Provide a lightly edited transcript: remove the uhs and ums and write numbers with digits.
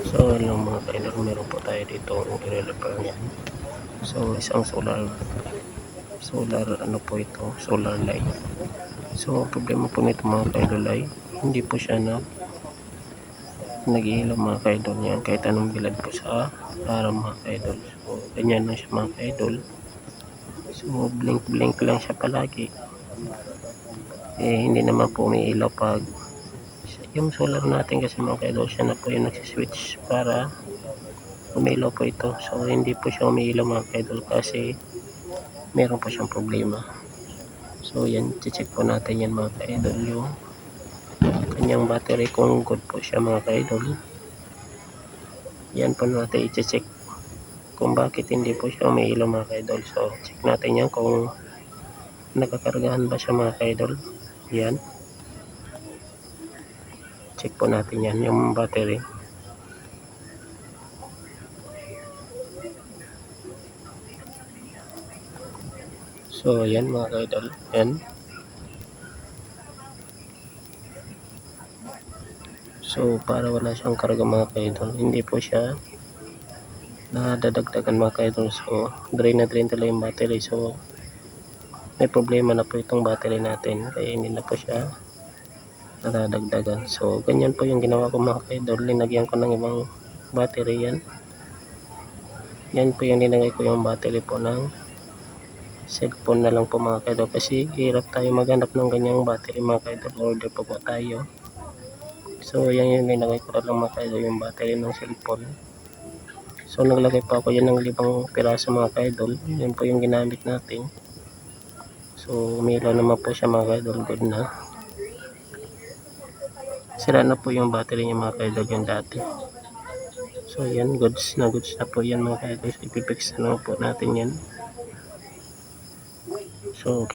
So hello mga ka-idol, meron po tayo dito i-repair niyan. So isang solar ano po ito, solar light. So problema po nito mga ka-idol ay hindi po siya nag-iilaw mga ka-idol yan kahit anong bilad po sa araw mga ka-idol. So ganyan lang siya mga ka-idol. So blink lang siya palagi. Hindi naman po umiilaw pag yung solar natin kasi mga ka-idol, siya na po yung nagsiswitch para umilaw po ito. So hindi po siya umiilaw mga ka-idol kasi meron po siyang problema. So yan, check po natin yan mga ka-idol, yung kanyang battery kung good po siya mga ka-idol. Yan po natin i-check kung bakit hindi po siya umiilaw mga ka-idol. So check natin yan kung nakakargahan ba siya mga ka-idol. Yan, check po natin yan yung battery. So yan mga ka-idol, yan. So para wala siyang karga mga ka-idol, hindi po siya nadadagdagan mga ka-idol. So drain na drain talaga yung battery. So may problema na po itong battery natin kaya hindi na po siya nadadagdagan. So ganyan po yung ginawa ko mga ka-idol, linagyan ko ng ibang battery. Yan po yung linagay ko, yung battery po ng cellphone na lang po mga ka-idol, kasi hirap tayo maghanap ng ganyang battery mga ka-idol. Order po tayo. So yan yung linagay ko lang mga ka-idol, yung battery ng cellphone. So naglagay pa ako yan ng 5 piraso mga ka-idol. Yan po yung ginamit natin. So umilaw naman po siya mga ka-idol, good na. Sira na po yung battery niya mga ka-idol, yung dati. So yan, goods na po yan mga ka-idol. So ipipix na po natin yan. So